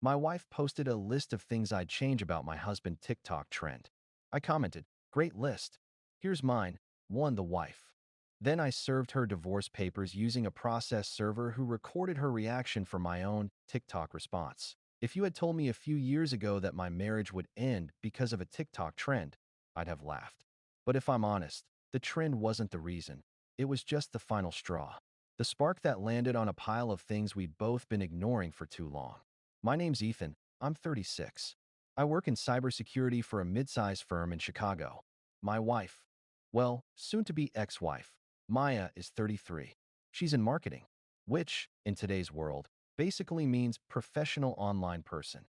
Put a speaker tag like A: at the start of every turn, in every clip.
A: My wife posted a list of things I'd change about my husband TikTok trend. I commented, "Great list. Here's mine." 1. The wife. Then I served her divorce papers using a process server who recorded her reaction for my own TikTok response. If you had told me a few years ago that my marriage would end because of a TikTok trend, I'd have laughed. But if I'm honest, the trend wasn't the reason. It was just the final straw. The spark that landed on a pile of things we'd both been ignoring for too long. My name's Ethan. I'm 36. I work in cybersecurity for a mid-sized firm in Chicago. My wife, well, soon-to-be ex-wife, Maya, is 33. She's in marketing, which, in today's world, basically means professional online person.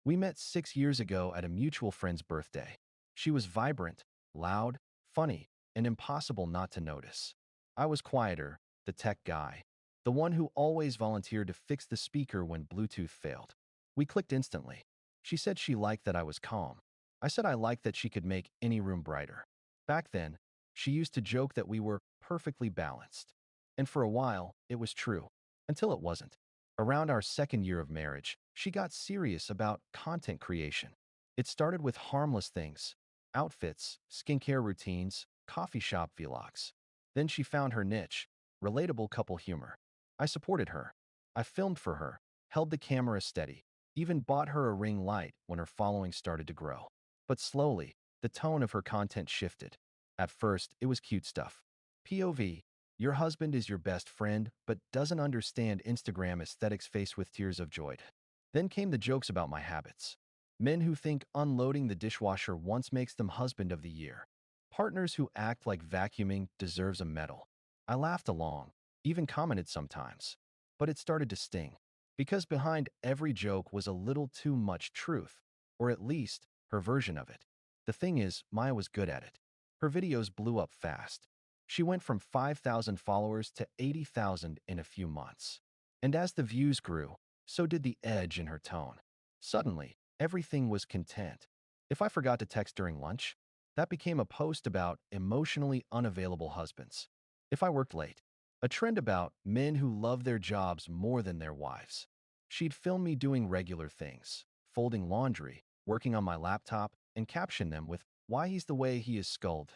A: We met 6 years ago at a mutual friend's birthday. She was vibrant, loud, funny, and impossible not to notice. I was quieter, the tech guy, the one who always volunteered to fix the speaker when Bluetooth failed. We clicked instantly. She said she liked that I was calm. I said I liked that she could make any room brighter. Back then, she used to joke that we were perfectly balanced. And for a while, it was true. Until it wasn't. Around our second year of marriage, she got serious about content creation. It started with harmless things: outfits, skincare routines, coffee shop vlogs. Then she found her niche: relatable couple humor. I supported her. I filmed for her, held the camera steady, even bought her a ring light when her following started to grow. But slowly, the tone of her content shifted. At first, it was cute stuff. POV, your husband is your best friend, but doesn't understand Instagram aesthetics, face with tears of joy. Then came the jokes about my habits. Men who think unloading the dishwasher once makes them husband of the year. Partners who act like vacuuming deserves a medal. I laughed along, even commented sometimes. But it started to sting. Because behind every joke was a little too much truth, or at least her version of it. The thing is, Maya was good at it. Her videos blew up fast. She went from 5,000 followers to 80,000 in a few months. And as the views grew, so did the edge in her tone. Suddenly, everything was content. If I forgot to text during lunch, that became a post about emotionally unavailable husbands. If I worked late, a trend about men who love their jobs more than their wives. She'd film me doing regular things, folding laundry, working on my laptop, and caption them with, "Why he's the way he is sculled."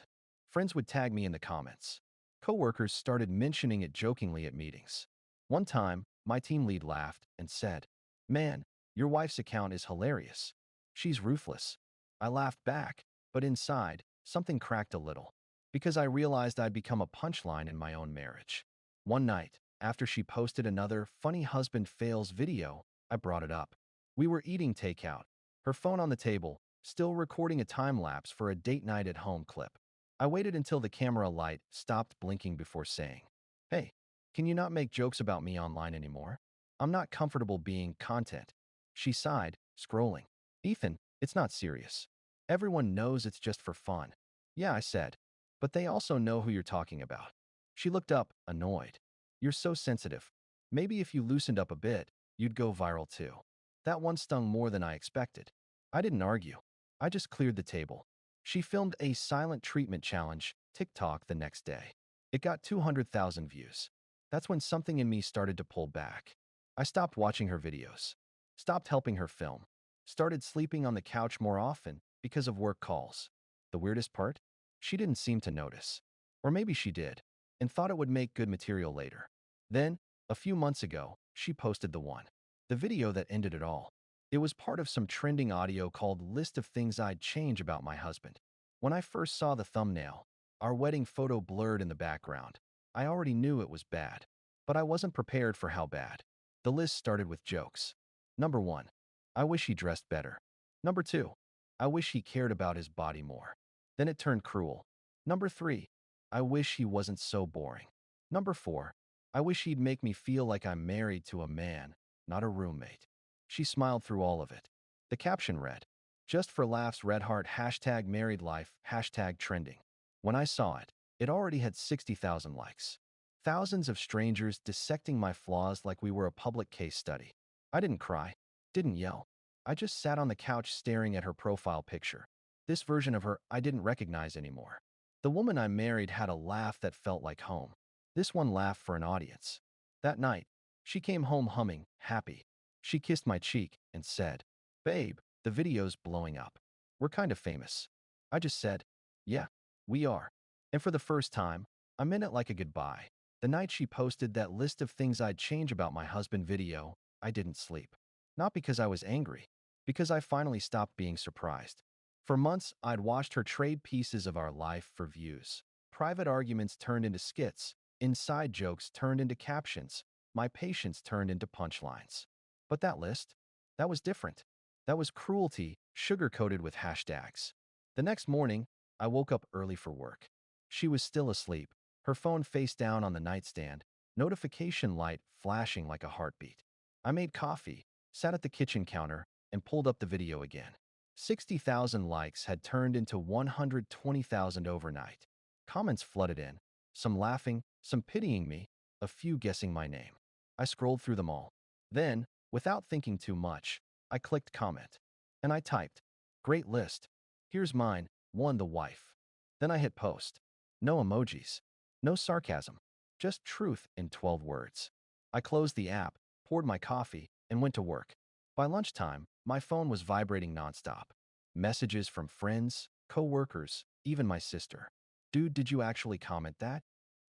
A: Friends would tag me in the comments. Coworkers started mentioning it jokingly at meetings. One time, my team lead laughed and said, "Man, your wife's account is hilarious. She's ruthless." I laughed back, but inside, something cracked a little, because I realized I'd become a punchline in my own marriage. One night, after she posted another funny husband fails video, I brought it up. We were eating takeout, her phone on the table, still recording a time-lapse for a date night at home clip. I waited until the camera light stopped blinking before saying, "Hey, can you not make jokes about me online anymore? I'm not comfortable being content." She sighed, scrolling. "Ethan, it's not serious. Everyone knows it's just for fun." "Yeah," I said, "but they also know who you're talking about." She looked up, annoyed. "You're so sensitive. Maybe if you loosened up a bit, you'd go viral too." That one stung more than I expected. I didn't argue. I just cleared the table. She filmed a silent treatment challenge, TikTok, the next day. It got 200,000 views. That's when something in me started to pull back. I stopped watching her videos, stopped helping her film, started sleeping on the couch more often because of work calls. The weirdest part? She didn't seem to notice. Or maybe she did, and thought it would make good material later. Then, a few months ago, she posted the video that ended it all. It was part of some trending audio called "List of Things I'd Change About My Husband." When I first saw the thumbnail, our wedding photo blurred in the background, I already knew it was bad. But I wasn't prepared for how bad. The list started with jokes. Number 1. I wish he dressed better. Number 2. I wish he cared about his body more. Then it turned cruel. Number 3. I wish he wasn't so boring. Number 4. I wish he'd make me feel like I'm married to a man, not a roommate. She smiled through all of it. The caption read, "Just for laughs, red heart, hashtag married life, hashtag trending." When I saw it, it already had 60,000 likes. Thousands of strangers dissecting my flaws like we were a public case study. I didn't cry, didn't yell. I just sat on the couch staring at her profile picture. This version of her I didn't recognize anymore. The woman I married had a laugh that felt like home. This one laughed for an audience. That night, she came home humming, happy. She kissed my cheek and said, "Babe, the video's blowing up. We're kind of famous." I just said, "Yeah, we are." And for the first time, I meant it like a goodbye. The night she posted that list of things I'd change about my husband video, I didn't sleep. Not because I was angry, because I finally stopped being surprised. For months, I'd watched her trade pieces of our life for views. Private arguments turned into skits, inside jokes turned into captions, my patience turned into punchlines. But that list? That was different. That was cruelty, sugar-coated with hashtags. The next morning, I woke up early for work. She was still asleep, her phone face down on the nightstand, notification light flashing like a heartbeat. I made coffee, sat at the kitchen counter, and pulled up the video again. 60,000 likes had turned into 120,000 overnight. Comments flooded in, some laughing, some pitying me, a few guessing my name. I scrolled through them all. Then, without thinking too much, I clicked comment. And I typed, "Great list. Here's mine, one the wife." Then I hit post. No emojis. No sarcasm. Just truth in 12 words. I closed the app, poured my coffee, and went to work. By lunchtime, my phone was vibrating nonstop. Messages from friends, co-workers, even my sister. "Dude, did you actually comment that?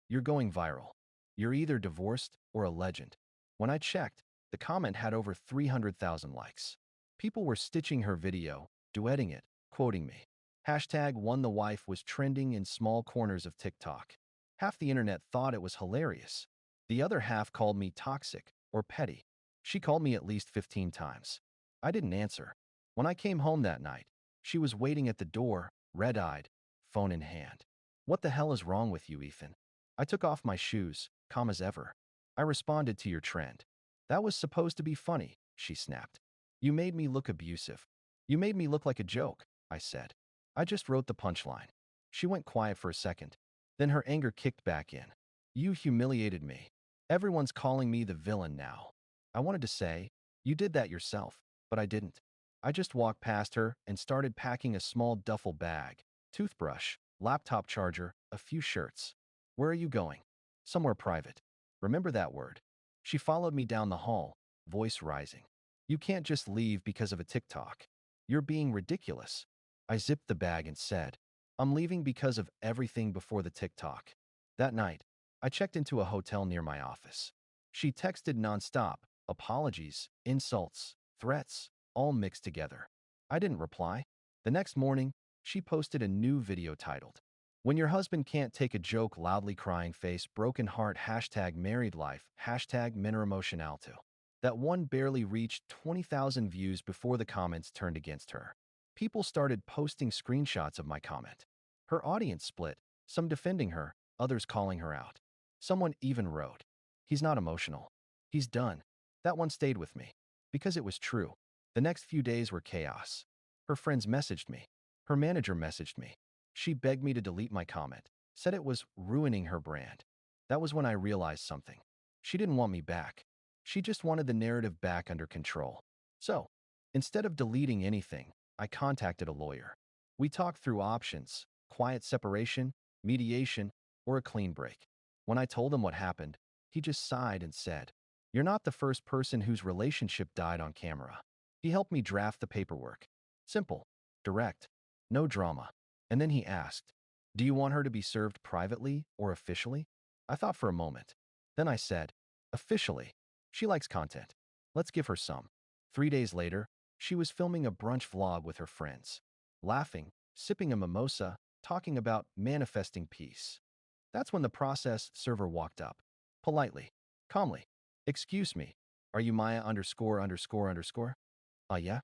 A: You're going viral. You're either divorced or a legend." When I checked, the comment had over 300,000 likes. People were stitching her video, duetting it, quoting me. Hashtag One the Wife was trending in small corners of TikTok. Half the internet thought it was hilarious. The other half called me toxic or petty. She called me at least 15 times. I didn't answer. When I came home that night, she was waiting at the door, red-eyed, phone in hand. "What the hell is wrong with you, Ethan?" I took off my shoes, calm as ever. "I responded to your trend." "That was supposed to be funny," she snapped. "You made me look abusive. You made me look like a joke," I said. "I just wrote the punchline." She went quiet for a second. Then her anger kicked back in. "You humiliated me. Everyone's calling me the villain now." I wanted to say, "You did that yourself," but I didn't. I just walked past her and started packing a small duffel bag, toothbrush, laptop charger, a few shirts. "Where are you going?" "Somewhere private. Remember that word." She followed me down the hall, voice rising. "You can't just leave because of a TikTok. You're being ridiculous." I zipped the bag and said, "I'm leaving because of everything before the TikTok." That night, I checked into a hotel near my office. She texted nonstop, apologies, insults, threats, all mixed together. I didn't reply. The next morning, she posted a new video titled, "When your husband can't take a joke, loudly crying face, broken heart, hashtag married life, hashtag minor emotional too." That one barely reached 20,000 views before the comments turned against her. People started posting screenshots of my comment. Her audience split, some defending her, others calling her out. Someone even wrote, "He's not emotional. He's done." That one stayed with me, because it was true. The next few days were chaos. Her friends messaged me. Her manager messaged me. She begged me to delete my comment, said it was ruining her brand. That was when I realized something. She didn't want me back. She just wanted the narrative back under control. So, instead of deleting anything, I contacted a lawyer. We talked through options, quiet separation, mediation, or a clean break. When I told him what happened, he just sighed and said, "You're not the first person whose relationship died on camera." He helped me draft the paperwork. Simple, direct, no drama. And then he asked, "Do you want her to be served privately or officially?" I thought for a moment. Then I said, "Officially. She likes content. Let's give her some." 3 days later, she was filming a brunch vlog with her friends, laughing, sipping a mimosa, talking about manifesting peace. That's when the process server walked up. Politely, calmly. "Excuse me, are you Maya underscore underscore underscore?" Yeah?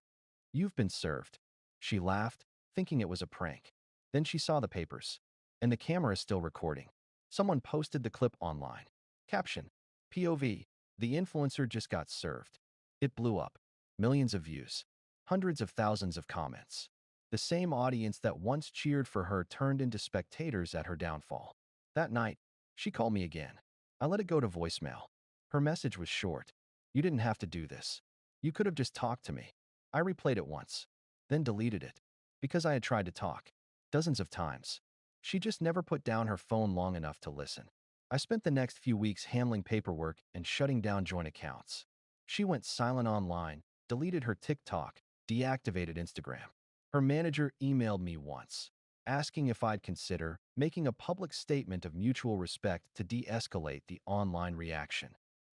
A: "You've been served." She laughed, thinking it was a prank. Then she saw the papers. And the camera is still recording. Someone posted the clip online. Caption, "POV, the influencer just got served." It blew up. Millions of views. Hundreds of thousands of comments. The same audience that once cheered for her turned into spectators at her downfall. That night, she called me again. I let it go to voicemail. Her message was short. "You didn't have to do this. You could have just talked to me." I replayed it once, then deleted it, because I had tried to talk dozens of times. She just never put down her phone long enough to listen. I spent the next few weeks handling paperwork and shutting down joint accounts. She went silent online, deleted her TikTok, deactivated Instagram. Her manager emailed me once, asking if I'd consider making a public statement of mutual respect to de-escalate the online reaction.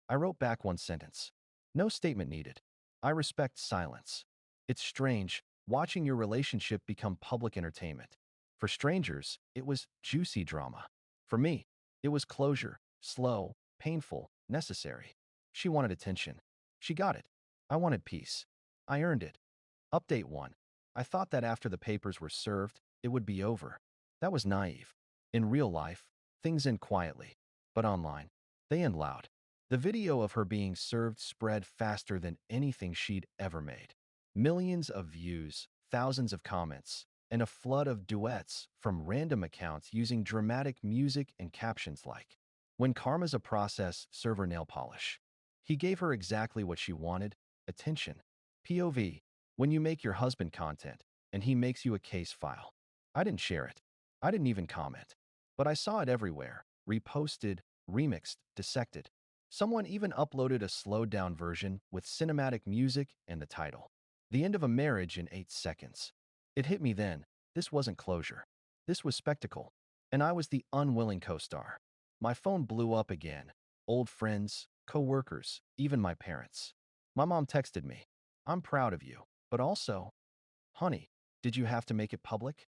A: I wrote back one sentence. No statement needed. I respect silence. It's strange watching your relationship become public entertainment. For strangers, it was juicy drama. For me, it was closure, slow, painful, necessary. She wanted attention. She got it. I wanted peace. I earned it. Update 1. I thought that after the papers were served, it would be over. That was naive. In real life, things end quietly. But online, they end loud. The video of her being served spread faster than anything she'd ever made. Millions of views, thousands of comments, and a flood of duets from random accounts using dramatic music and captions like, "When karma's a process, server nail polish." He gave her exactly what she wanted, attention. POV, when you make your husband content, and he makes you a case file. I didn't share it. I didn't even comment. But I saw it everywhere, reposted, remixed, dissected. Someone even uploaded a slowed-down version with cinematic music and the title, "The End of a Marriage in 8 Seconds." It hit me then. This wasn't closure. This was spectacle. And I was the unwilling co-star. My phone blew up again. Old friends, co-workers, even my parents. My mom texted me, "I'm proud of you, but also, honey, did you have to make it public?"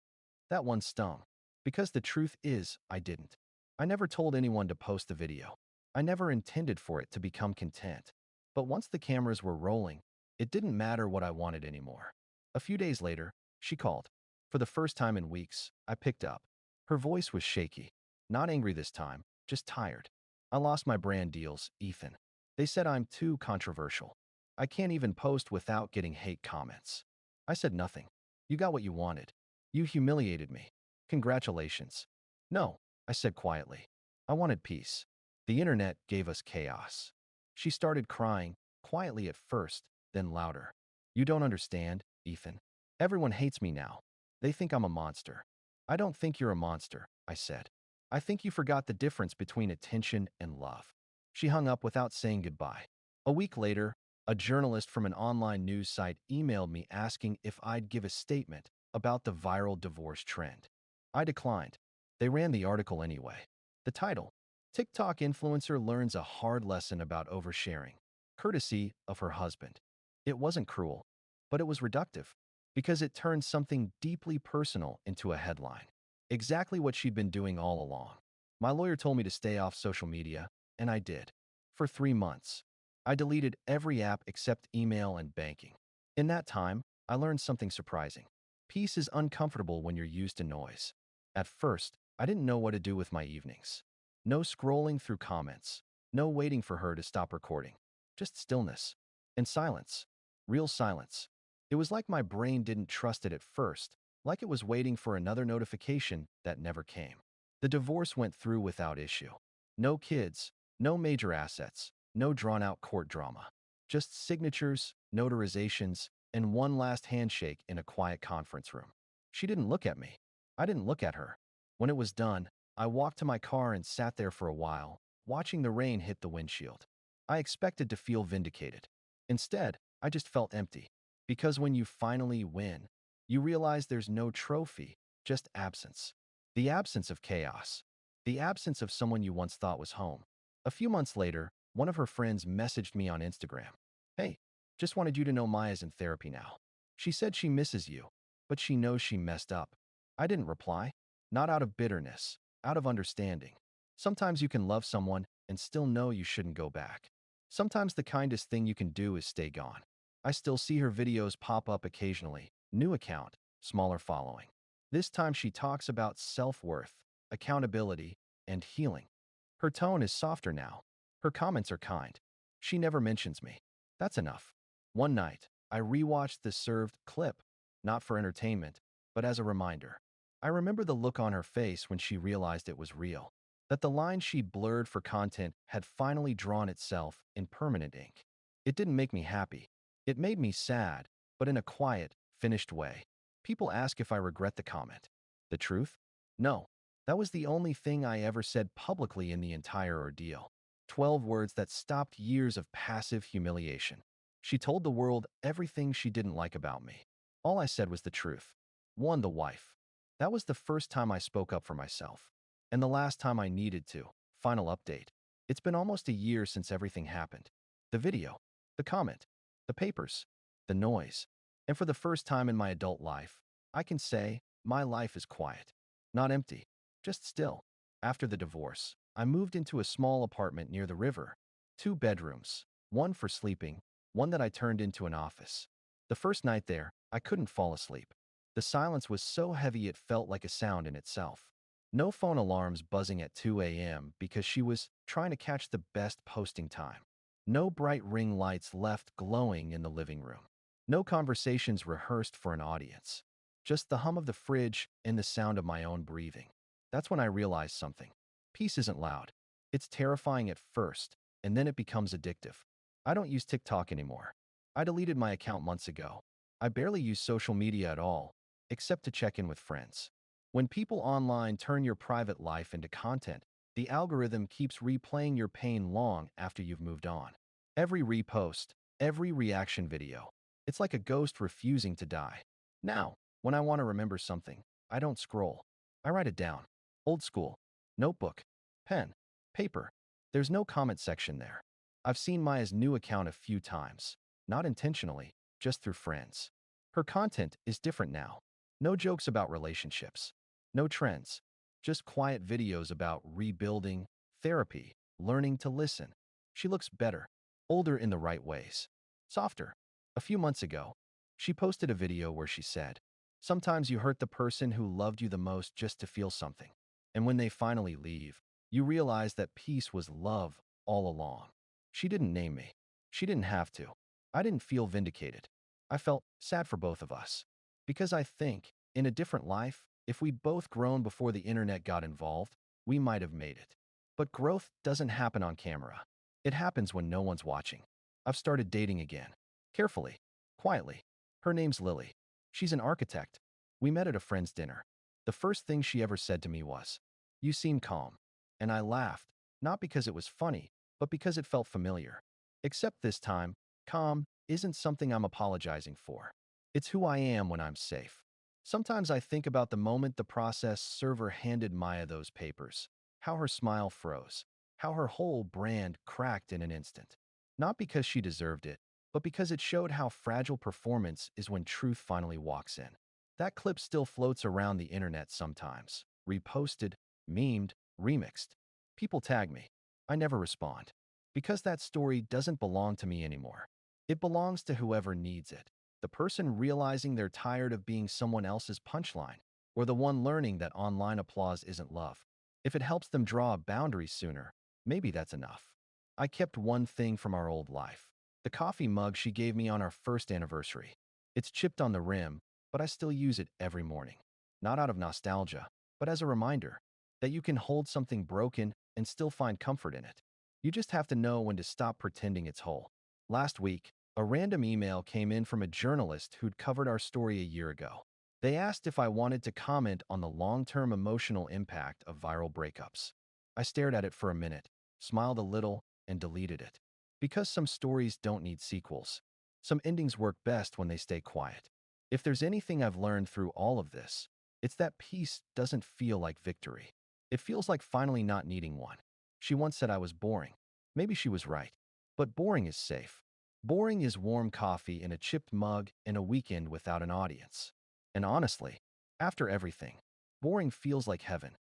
A: That one stung. Because the truth is, I didn't. I never told anyone to post the video. I never intended for it to become content. But once the cameras were rolling, it didn't matter what I wanted anymore. A few days later, she called. For the first time in weeks, I picked up. Her voice was shaky. Not angry this time, just tired. "I lost my brand deals, Ethan. They said I'm too controversial. I can't even post without getting hate comments." I said nothing. "You got what you wanted. You humiliated me. Congratulations." "No," I said quietly. "I wanted peace. The internet gave us chaos." She started crying, quietly at first, then louder. "You don't understand, Ethan. Everyone hates me now. They think I'm a monster." "I don't think you're a monster," I said. "I think you forgot the difference between attention and love." She hung up without saying goodbye. A week later, a journalist from an online news site emailed me asking if I'd give a statement about the viral divorce trend. I declined. They ran the article anyway. The title, "TikTok Influencer Learns a Hard Lesson About Oversharing," courtesy of her husband. It wasn't cruel, but it was reductive, because it turned something deeply personal into a headline. Exactly what she'd been doing all along. My lawyer told me to stay off social media, and I did. For 3 months. I deleted every app except email and banking. In that time, I learned something surprising. Peace is uncomfortable when you're used to noise. At first, I didn't know what to do with my evenings. No scrolling through comments. No waiting for her to stop recording. Just stillness. And silence. Real silence. It was like my brain didn't trust it at first, like it was waiting for another notification that never came. The divorce went through without issue. No kids, no major assets, no drawn-out court drama. Just signatures, notarizations, and one last handshake in a quiet conference room. She didn't look at me. I didn't look at her. When it was done, I walked to my car and sat there for a while, watching the rain hit the windshield. I expected to feel vindicated. Instead, I just felt empty. Because when you finally win, you realize there's no trophy, just absence. The absence of chaos. The absence of someone you once thought was home. A few months later, one of her friends messaged me on Instagram. "Hey, just wanted you to know Maya's in therapy now. She said she misses you, but she knows she messed up." I didn't reply. Not out of bitterness, out of understanding. Sometimes you can love someone and still know you shouldn't go back. Sometimes the kindest thing you can do is stay gone. I still see her videos pop up occasionally. New account, smaller following. This time she talks about self-worth, accountability, and healing. Her tone is softer now. Her comments are kind. She never mentions me. That's enough. One night, I rewatched the served clip, not for entertainment, but as a reminder. I remember the look on her face when she realized it was real, that the line she'd blurred for content had finally drawn itself in permanent ink. It didn't make me happy. It made me sad, but in a quiet, finished way. People ask if I regret the comment. The truth? No. That was the only thing I ever said publicly in the entire ordeal. 12 words that stopped years of passive humiliation. She told the world everything she didn't like about me. All I said was the truth. 1. The wife. That was the first time I spoke up for myself. And the last time I needed to. Final update. It's been almost a year since everything happened. The video, the comment, the papers, the noise. And for the first time in my adult life, I can say my life is quiet. Not empty, just still. After the divorce, I moved into a small apartment near the river. 2 bedrooms, one for sleeping, one that I turned into an office. The first night there, I couldn't fall asleep. The silence was so heavy it felt like a sound in itself. No phone alarms buzzing at 2 a.m. because she was trying to catch the best posting time. No bright ring lights left glowing in the living room. No conversations rehearsed for an audience. Just the hum of the fridge and the sound of my own breathing. That's when I realized something. Peace isn't loud. It's terrifying at first, and then it becomes addictive. I don't use TikTok anymore. I deleted my account months ago. I barely use social media at all, except to check in with friends. When people online turn your private life into content, the algorithm keeps replaying your pain long after you've moved on. Every repost, every reaction video. It's like a ghost refusing to die. Now, when I want to remember something, I don't scroll. I write it down. Old school. Notebook. Pen. Paper. There's no comment section there. I've seen Maya's new account a few times. Not intentionally, just through friends. Her content is different now. No jokes about relationships. No trends. Just quiet videos about rebuilding, therapy, learning to listen. She looks better. Older in the right ways. Softer. A few months ago, she posted a video where she said, "Sometimes you hurt the person who loved you the most just to feel something. And when they finally leave, you realize that peace was love all along." She didn't name me. She didn't have to. I didn't feel vindicated. I felt sad for both of us. Because I think, in a different life, if we'd both grown before the internet got involved, we might have made it. But growth doesn't happen on camera. It happens when no one's watching. I've started dating again. Carefully. Quietly. Her name's Lily. She's an architect. We met at a friend's dinner. The first thing she ever said to me was, "You seem calm." And I laughed, not because it was funny, but because it felt familiar. Except this time, calm isn't something I'm apologizing for. It's who I am when I'm safe. Sometimes I think about the moment the process server handed Maya those papers, how her smile froze, how her whole brand cracked in an instant. Not because she deserved it, but because it showed how fragile performance is when truth finally walks in. That clip still floats around the internet sometimes, reposted, memed, remixed. People tag me. I never respond. Because that story doesn't belong to me anymore. It belongs to whoever needs it. The person realizing they're tired of being someone else's punchline, or the one learning that online applause isn't love. If it helps them draw a boundary sooner, maybe that's enough. I kept one thing from our old life. The coffee mug she gave me on our first anniversary. It's chipped on the rim, but I still use it every morning. Not out of nostalgia, but as a reminder that you can hold something broken and still find comfort in it. You just have to know when to stop pretending it's whole. Last week, a random email came in from a journalist who'd covered our story a year ago. They asked if I wanted to comment on the long-term emotional impact of viral breakups. I stared at it for a minute, smiled a little, and deleted it. Because some stories don't need sequels. Some endings work best when they stay quiet. If there's anything I've learned through all of this, it's that peace doesn't feel like victory. It feels like finally not needing one. She once said I was boring. Maybe she was right. But boring is safe. Boring is warm coffee in a chipped mug and a weekend without an audience. And honestly, after everything, boring feels like heaven.